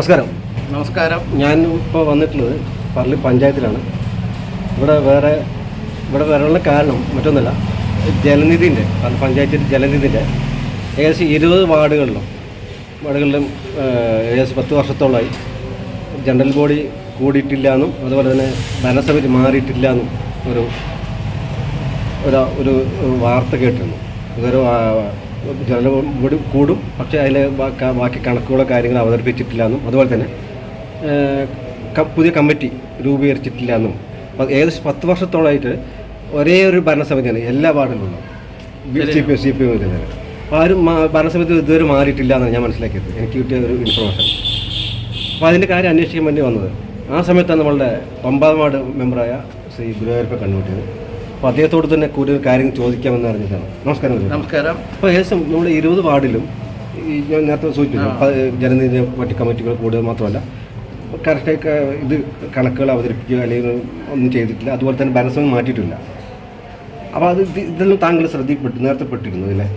നമസ്കാരം. നമസ്കാരം. ഞാൻ ഇപ്പോൾ വന്നിട്ടുള്ളത് പറളി പഞ്ചായത്തിലാണ്. ഇവിടെ വരാനുള്ള കാരണം മറ്റൊന്നുമല്ല, ജലനിധിൻ്റെ പഞ്ചായത്തിൽ ജലനിധിൻ്റെ ഏകദേശം 20 വാർഡുകളിലും ഏകദേശം 10 വർഷത്തോളമായി ജനറൽ ബോഡി കൂടിയിട്ടില്ല എന്നും അതുപോലെ തന്നെ ഭരണസമിതി മാറിയിട്ടില്ല എന്നും ഒരു വാർത്ത കേട്ടിരുന്നു. ഇതൊരു ജനറൽ ബോഡി കൂടും, പക്ഷേ അതിൽ ബാക്കി കണക്കുകളോ കാര്യങ്ങൾ അവതരിപ്പിച്ചിട്ടില്ല എന്നും അതുപോലെ തന്നെ പുതിയ കമ്മിറ്റി രൂപീകരിച്ചിട്ടില്ല എന്നും ഏകദേശം 10 വർഷത്തോളമായിട്ട് ഒരേ ഒരു ഭരണസമിതിയാണ് എല്ലാ വാർഡിലും CPM തന്നെ. അപ്പോൾ ആരും ഭരണസമിതി ഇതുവരെ മാറിയിട്ടില്ല എന്നാണ് ഞാൻ മനസ്സിലാക്കിയത്, എനിക്ക് കിട്ടിയ ഒരു ഇൻഫർമേഷൻ. അപ്പോൾ അതിൻ്റെ കാര്യം അന്വേഷിക്കാൻ വേണ്ടി വന്നത്. ആ സമയത്താണ് നമ്മളുടെ 9ാം വാർഡ് മെമ്പറായ ശ്രീ ഗുരുവായൂരപ്പ കണ്ണൂട്ടിയത്. അപ്പോൾ അദ്ദേഹത്തോട് തന്നെ കൂടുതൽ കാര്യങ്ങൾ ചോദിക്കാമെന്ന് അറിഞ്ഞിട്ടാണ്. നമസ്കാരം. നമസ്കാരം. അപ്പോൾ ഏകദേശം നമ്മുടെ 20 വാർഡിലും ഞാൻ നേരത്തെ സൂചിപ്പിച്ചു ജനനിധി പറ്റി കമ്മിറ്റികൾ കൂടുതൽ മാത്രമല്ല കറക്റ്റായി ഇത് കണക്കുകൾ അവതരിപ്പിക്കുക അല്ലെങ്കിൽ ഒന്നും ചെയ്തിട്ടില്ല. അതുപോലെ തന്നെ ഭരണസമിതി മാറ്റിയിട്ടില്ല. അപ്പോൾ ഇതെല്ലാം താങ്കൾ നേരത്തെ പെട്ടിരുന്നു അല്ലേ?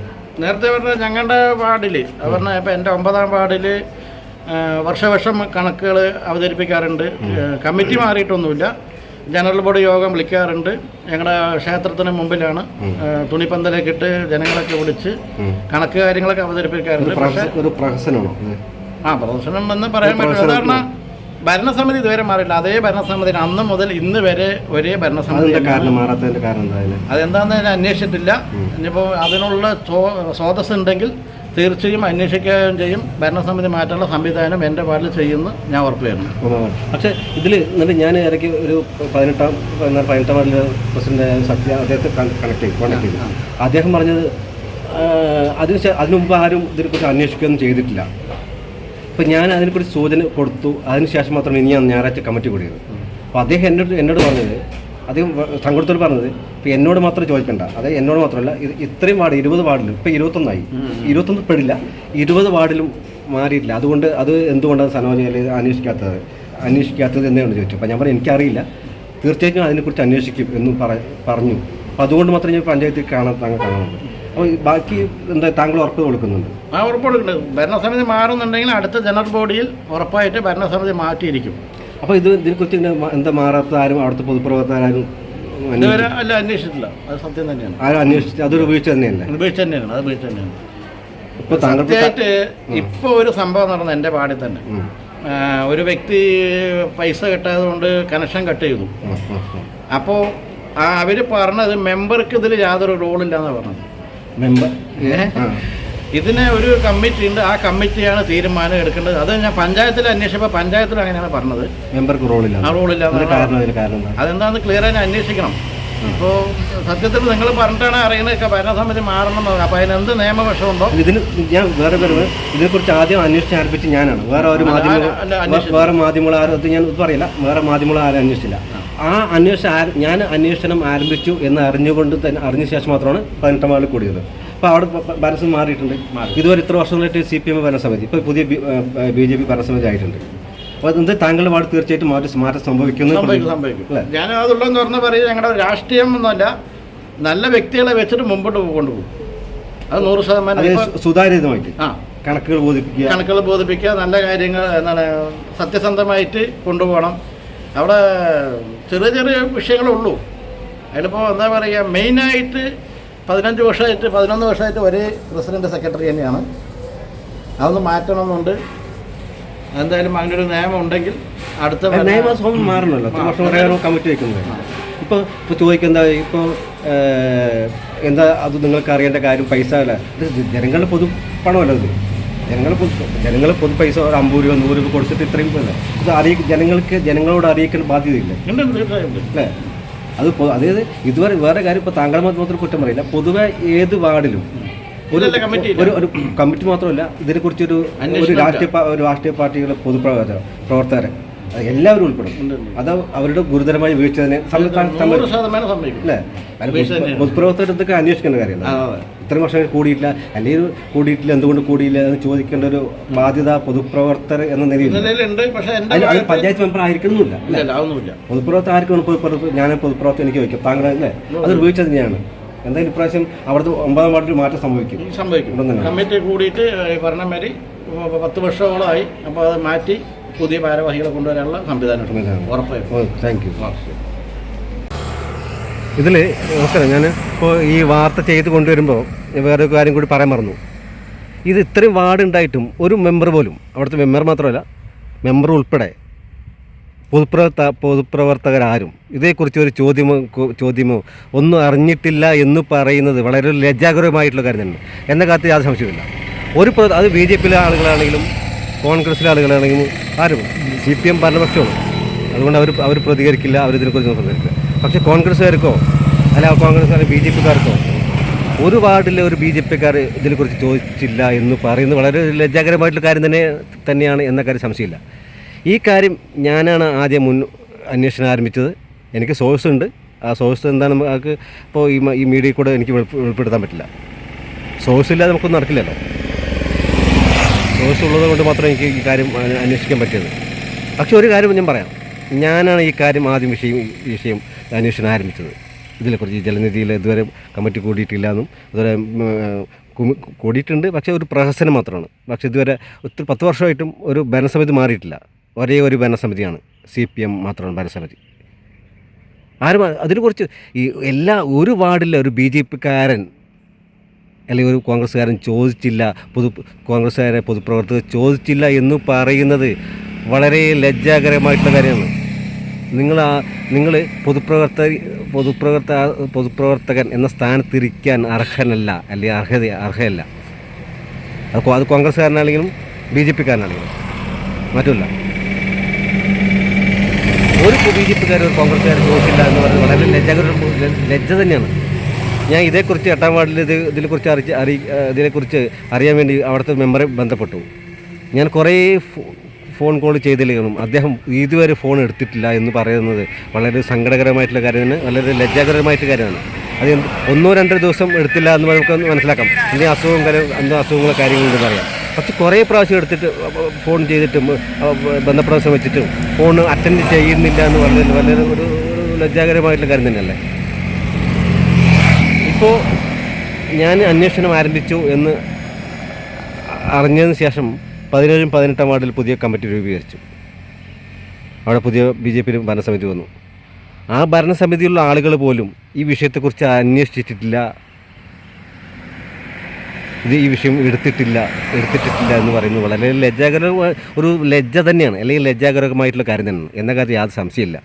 നേരത്തെ പറഞ്ഞാൽ ഞങ്ങളുടെ വാർഡിൽ പറഞ്ഞാൽ ഇപ്പോൾ എൻ്റെ 9ാം വാർഡിൽ വർഷവർഷം കണക്കുകൾ അവതരിപ്പിക്കാറുണ്ട്. കമ്മിറ്റി മാറിയിട്ടൊന്നുമില്ല. ജനറൽ ബോഡി യോഗം വിളിക്കാറുണ്ട്. ഞങ്ങളുടെ ക്ഷേത്രത്തിന് മുമ്പിലാണ് തുണിപ്പന്തലൊക്കെ ഇട്ട് ജനങ്ങളൊക്കെ വിളിച്ച് കണക്ക് കാര്യങ്ങളൊക്കെ അവതരിപ്പിക്കാറുണ്ട്. ഒരു പ്രഹസനമാണോ? പ്രഹസനം എന്ന് പറയാൻ പറ്റില്ല. സാധാരണ ഭരണസമിതി ഇതുവരെ മാറിയില്ല. അതേ ഭരണസമിതി അന്ന് മുതൽ ഇന്ന് വരെ ഒരേ ഭരണസമിതി. അതെന്താണെന്ന് ഞാൻ അന്വേഷിച്ചിട്ടില്ല. ഇനിയിപ്പോൾ അതിനുള്ള സ്രോതസ് ഉണ്ടെങ്കിൽ തീർച്ചയായും അന്വേഷിക്കുകയും ചെയ്യും. ഭരണസമിതി മാറ്റാനുള്ള സംവിധാനം എൻ്റെ വാർഡിൽ ചെയ്യുമെന്ന് ഞാൻ ഉറപ്പ് തരുന്നു. പക്ഷേ ഇതിൽ എന്നിട്ട് ഞാൻ ഇടയ്ക്ക് ഒരു 18ാം വാർഡിലെ പ്രസിഡന്റ് സത്യ അദ്ദേഹത്തെ കോൺടാക്ട് ചെയ്തു. അദ്ദേഹം പറഞ്ഞത് അതിനു മുമ്പ് ആരും ഇതിനെക്കുറിച്ച് അന്വേഷിക്കുകയൊന്നും ചെയ്തിട്ടില്ല. അപ്പോൾ ഞാൻ അതിനെക്കുറിച്ച് സൂചന കൊടുത്തു. അതിനുശേഷം മാത്രമേ ഇനി ഞായറാഴ്ച കമ്മിറ്റി കൂടിയത്. അപ്പോൾ അദ്ദേഹം എന്നോട് പറഞ്ഞത്, അദ്ദേഹം സംഘടനത്തോട് പറഞ്ഞത്, ഇപ്പോൾ എന്നോട് മാത്രം ചോദിക്കണ്ട, അതായത് എന്നോട് മാത്രമല്ല ഇത്രയും വാർഡ് 20 വാർഡിലും ഇപ്പോൾ 21 ആയി, 21 പെടില്ല, 20 വാർഡിലും മാറിയിട്ടില്ല. അതുകൊണ്ട് അത് എന്തുകൊണ്ടാണ് സനോജ് അന്വേഷിക്കാത്തത് എന്നാണ് ചോദിച്ചു. അപ്പോൾ ഞാൻ പറഞ്ഞു എനിക്കറിയില്ല, തീർച്ചയായിട്ടും അതിനെക്കുറിച്ച് അന്വേഷിക്കും എന്നും പറഞ്ഞു. അപ്പോൾ അതുകൊണ്ട് മാത്രമേ ഞാൻ പഞ്ചായത്തിൽ കാണുന്നുണ്ട്. അപ്പോൾ ബാക്കി എന്താ താങ്കൾ ഉറപ്പ് കൊടുക്കുന്നുണ്ട്? ഉറപ്പ് കൊടുക്കുന്നുണ്ട്. ഭരണസമിതി മാറുന്നുണ്ടെങ്കിൽ അടുത്ത ജനറൽ ബോഡിയിൽ ഉറപ്പായിട്ട് ഭരണസമിതി മാറ്റിയിരിക്കും. അപ്പോൾ ഇതിനെക്കുറിച്ച് എന്താ മാറാത്ത ആരും അവിടുത്തെ പൊതുപ്രവർത്തകരും അല്ല അന്വേഷിച്ചിട്ടില്ല. അത് സത്യം തന്നെയാണ്. ആരും അന്വേഷിച്ചു? അതൊരു വീഴ്ച തന്നെയല്ലേ? വീഴ്ച തന്നെയാണ്. അത് വീഴ്ച തന്നെയാണ്. ഇപ്പോൾ തീർച്ചയായിട്ട് ഇപ്പോൾ ഒരു സംഭവം നടന്നു എൻ്റെ വാർഡിൽ തന്നെ. ഒരു വ്യക്തി പൈസ കെട്ടായത് കൊണ്ട് കണക്ഷൻ കട്ട് ചെയ്തു. അപ്പോൾ അവർ പറഞ്ഞത് മെമ്പർക്ക് ഇതിൽ യാതൊരു റോളില്ലാന്നാണ് പറഞ്ഞത്. ഇതിന് ഒരു കമ്മിറ്റി ഉണ്ട്. ആ കമ്മിറ്റിയാണ് തീരുമാനം എടുക്കേണ്ടത്. അത് ഞാൻ പഞ്ചായത്തിൽ അന്വേഷിച്ചപ്പോൾ പഞ്ചായത്തിൽ അങ്ങനെയാണ് പറഞ്ഞത്, മെമ്പർക്ക് റോളില്ല. അതെന്താണെന്ന് ക്ലിയർ ആയി അന്വേഷിക്കണം. ഇപ്പോൾ സത്യത്തിൽ നിങ്ങൾ പറഞ്ഞിട്ടാണ് അറിയുന്നത് ഭരണസമിതി മാറണം. അപ്പോൾ അതിനെന്ത് നിയമവശമുണ്ടോ? ഇതിന് ഞാൻ ഇതിനെക്കുറിച്ച് ആദ്യം അന്വേഷിച്ച് ആരംഭിച്ച് ഞാനാണ്. വേറെ മാധ്യമങ്ങൾ ആരും ഞാൻ പറയില്ല, വേറെ മാധ്യമങ്ങൾ ആരും അന്വേഷിച്ചില്ല. ഞാൻ അന്വേഷണം ആരംഭിച്ചു എന്ന് അറിഞ്ഞ ശേഷം മാത്രമാണ് 18ാം വാർഡിൽ കൂടിയത്. അപ്പോൾ അവിടെ ഭരണസമിതി മാറിയിട്ടുണ്ട്. ഇതുവരെ ഇത്ര വർഷങ്ങളായിട്ട് CPM ഭരണസമിതി, ഇപ്പോൾ പുതിയ BJP ഭരണസമിതി ആയിട്ടുണ്ട്. അപ്പോൾ അത് താങ്കളുടെ വാർഡ് തീർച്ചയായിട്ടും മാറ്റം സംഭവിക്കും. ഞാൻ അതുള്ളതെന്ന് പറഞ്ഞാൽ പറയും, ഞങ്ങളുടെ രാഷ്ട്രീയം ഒന്നുമല്ല, നല്ല വ്യക്തികളെ വെച്ചിട്ട് മുമ്പോട്ട് കൊണ്ടുപോകും. അത് 100% സുതാര്യമായിട്ട് കണക്കുകൾ ബോധിപ്പിക്കുക, നല്ല കാര്യങ്ങൾ എന്താണ് സത്യസന്ധമായിട്ട് കൊണ്ടുപോകണം. അവിടെ ചെറിയ ചെറിയ വിഷയങ്ങളുള്ളൂ. അതിലിപ്പോൾ എന്താ പറയുക, മെയിനായിട്ട് 11 വർഷമായിട്ട് ഒരേ പ്രസിഡന്റ് സെക്രട്ടറി തന്നെയാണ്. അതൊന്ന് മാറ്റണമെന്നുണ്ട്. എന്തായാലും അങ്ങനെ ഒരു നിയമം ഉണ്ടെങ്കിൽ അടുത്ത നിയമസഭ മാറണമല്ലോ. കമ്മിറ്റി വയ്ക്കുന്നത് ഇപ്പോൾ ചോദിക്കുന്നത് ഇപ്പോൾ എന്താ അത് നിങ്ങൾക്ക് അറിയേണ്ട കാര്യം പൈസ അല്ല, ഇത് ജനങ്ങളുടെ പൊതു പണമല്ലോ. ജനങ്ങൾ പൊതു പൈസ 50 രൂപ 100 രൂപ കൊടുത്തിട്ട് ഇത്രയും ഇത് ജനങ്ങളോട് അറിയിക്കേണ്ട ബാധ്യതയില്ല അല്ലേ? അതായത് ഇതുവരെ വേറെ കാര്യം ഇപ്പോൾ താങ്കൾ മാത്രം കുറ്റം പറയില്ല, പൊതുവെ ഏത് വാർഡിലും ഒരു കമ്മിറ്റി മാത്രമല്ല, ഇതിനെക്കുറിച്ചൊരു രാഷ്ട്രീയ പാർട്ടികളുടെ പ്രവർത്തകരെ എല്ലാവരും ഉൾപ്പെടും. അത് അവരുടെ ഗുരുതരമായ വീഴ്ച തന്നെ അല്ലേ? പൊതുപ്രവർത്തകർക്ക് അന്വേഷിക്കേണ്ട കാര്യമല്ല. ഇത്രയും വർഷം കൂടിയിട്ടില്ല, അല്ലെങ്കിൽ കൂടിയിട്ടില്ല, എന്തുകൊണ്ട് കൂടിയില്ല എന്ന് ചോദിക്കേണ്ട ഒരു ബാധ്യത പൊതുപ്രവർത്തകർ എന്ന നിലയിലുണ്ട്. പഞ്ചായത്ത് മെമ്പർ ആയിരിക്കുന്നില്ല. പൊതുപ്രവർത്തകർ ആയിരിക്കും. ഞാൻ പൊതുപ്രവർത്തകർ എനിക്ക് ചോദിക്കാം, താങ്കൾ അല്ലേ? അതൊരു വീഴ്ച തന്നെയാണ്. എന്തായാലും ഇപ്രാവശ്യം അവിടുത്തെ 9ാം വാർഡിൽ മാറ്റം സംഭവിക്കും. കമ്മിറ്റി കൂടിയിട്ട് പറഞ്ഞ മാതിരി 10 വർഷത്തോളമായി. അപ്പോൾ അത് മാറ്റി പുതിയ ഭാരവാഹികളെ കൊണ്ടുവരാനുള്ള സംവിധാനം ഉറപ്പായിട്ടും. Thank you. ഇതിൽ നമസ്കാരം, ഞാൻ ഇപ്പോൾ ഈ വാർത്ത ചെയ്ത് കൊണ്ടുവരുമ്പോൾ വേറൊരു കാര്യം കൂടി പറയാൻ മറന്നു. ഇത് ഇത്രയും വാർഡ് ഉണ്ടായിട്ടും ഒരു മെമ്പർ പോലും, അവിടുത്തെ മെമ്പർ മാത്രമല്ല മെമ്പർ ഉൾപ്പെടെ പൊതുപ്രവർത്തകരാരും ഇതേക്കുറിച്ച് ഒരു ചോദ്യമോ ഒന്നും അറിഞ്ഞിട്ടില്ല എന്ന് പറയുന്നത് വളരെ ലജ്ജാകരമായിട്ടുള്ള കാര്യം തന്നെ. എന്ന കാര്യത്തിൽ യാതൊരു സംശയമില്ല. അത് ബി ജെ പിയിലെ ആളുകളാണെങ്കിലും കോൺഗ്രസ്സിലെ ആളുകളാണെങ്കിലും ആരും CPM ഭരണപക്ഷമാണ്. അതുകൊണ്ട് അവർ പ്രതികരിക്കില്ല, അവരിതിനെക്കുറിച്ച് പ്രതികരിക്കില്ല. പക്ഷേ കോൺഗ്രസ്സുകാർക്കോ അല്ല കോൺഗ്രസ്സുകാരെ ബി ജെ പിക്കാർക്കോ ഒരു വാർഡിലെ ഒരു ബി ജെ പിക്കാർ ഇതിനെക്കുറിച്ച് ചോദിച്ചില്ല എന്ന് പറയുന്നത് വളരെ ലജ്ജാകരമായിട്ടുള്ള കാര്യം തന്നെയാണ് എന്ന കാര്യം സംശയമില്ല. ഈ കാര്യം ഞാനാണ് ആദ്യം അന്വേഷണം ആരംഭിച്ചത്. എനിക്ക് സോഴ്സ് ഉണ്ട്. ആ സോഴ്സ് എന്താണ് നമുക്ക് ഇപ്പോൾ ഈ മീഡിയയിൽ കൂടെ എനിക്ക് വെളിപ്പെടുത്താൻ പറ്റില്ല. സോഴ്സ് ഇല്ലാതെ നമുക്കൊന്നും നടക്കില്ലല്ലോ. സോഴ്സ് ഉള്ളത് കൊണ്ട് മാത്രമേ എനിക്ക് ഈ കാര്യം അന്വേഷിക്കാൻ പറ്റിയത്. പക്ഷേ ഒരു കാര്യം ഞാൻ പറയാം, ഞാനാണ് ഈ കാര്യം ആദ്യം വിഷയം അന്വേഷണം ആരംഭിച്ചത്. ഇതിനെക്കുറിച്ച് ഈ ജലനിധിയിൽ ഇതുവരെ കമ്മിറ്റി കൂടിയിട്ടില്ല എന്നും ഇതുവരെ കൂടിയിട്ടുണ്ട്, പക്ഷേ ഒരു പ്രഹസനം മാത്രമാണ്. പക്ഷേ ഇതുവരെ 10 വർഷമായിട്ടും ഒരു ഭരണസമിതി മാറിയിട്ടില്ല. ഒരേ ഒരു ഭരണസമിതിയാണ്, CPM മാത്രമാണ് ഭരണസമിതി. അതിനെക്കുറിച്ച് ഒരു വാർഡിലെ ഒരു ബി ജെ പിക്കാരൻ അല്ലെങ്കിൽ ഒരു കോൺഗ്രസ്സുകാരൻ ചോദിച്ചില്ല, കോൺഗ്രസ്സുകാരെ പൊതുപ്രവർത്തകർ ചോദിച്ചില്ല എന്ന് പറയുന്നത് വളരെ ലജ്ജാകരമായിട്ടുള്ള കാര്യമാണ്. നിങ്ങൾ പൊതുപ്രവർത്തകൻ എന്ന സ്ഥാനത്തിരിക്കാൻ അർഹനല്ല, അല്ലെങ്കിൽ അർഹയല്ല. അത് കോൺഗ്രസ്സുകാരനാണെങ്കിലും ബി ജെ പിക്കാരനാണെങ്കിലും മറ്റുമില്ല. ഒരു ബി ജെ പിക്കാർ ഒരു കോൺഗ്രസ്സുകാർ ചോദിച്ചില്ല എന്ന് പറയുന്നത് വളരെ ലജ്ജ തന്നെയാണ്. ഞാൻ ഇതേക്കുറിച്ച് 8ാം വാർഡിൽ ഇതിനെക്കുറിച്ച് അറിയാൻ വേണ്ടി അവിടുത്തെ മെമ്പറെ ബന്ധപ്പെട്ടു. ഞാൻ കുറേ ഫോൺ കോൾ ചെയ്തില്ലെങ്കിലും അദ്ദേഹം ഇതുവരെ ഫോൺ എടുത്തിട്ടില്ല എന്ന് പറയുന്നത് വളരെ സങ്കടകരമായിട്ടുള്ള കാര്യമാണ്, വളരെ ലജ്ജാകരമായിട്ടുള്ള കാര്യമാണ്. അത് 1-2 ദിവസം എടുത്തില്ല എന്ന് നമുക്ക് മനസ്സിലാക്കാം. ഇനി അസുഖങ്ങളോ കാര്യങ്ങളുണ്ടെന്ന് അറിയാം. പക്ഷെ കുറേ പ്രാവശ്യം എടുത്തിട്ട് ഫോൺ ചെയ്തിട്ടും ബന്ധപ്പെടാൻ ശ്രമിച്ചിട്ടും ഫോൺ അറ്റൻഡ് ചെയ്യുന്നില്ല എന്ന് വളരെ ഒരു ലജ്ജാകരമായിട്ടുള്ള കാര്യം തന്നെയല്ലേ. ഇപ്പോൾ ഞാൻ അന്വേഷണം ആരംഭിച്ചു എന്ന് അറിഞ്ഞതിന് ശേഷം 17-ാം 18ാം വാർഡിൽ പുതിയ കമ്മിറ്റി രൂപീകരിച്ചു. അവിടെ പുതിയ BJP ഭരണസമിതി വന്നു. ആ ഭരണസമിതിയിലുള്ള ആളുകൾ പോലും ഈ വിഷയത്തെക്കുറിച്ച് അന്വേഷിച്ചിട്ടില്ല, ഈ വിഷയം എടുത്തിട്ടില്ല എന്ന് പറയുന്നത് വളരെ ലജ്ജ തന്നെയാണ്, അല്ലെങ്കിൽ ലജ്ജാകരമായിട്ടുള്ള കാര്യം തന്നെയാണ് എന്ന കാര്യം യാതൊരു സംശയമില്ല.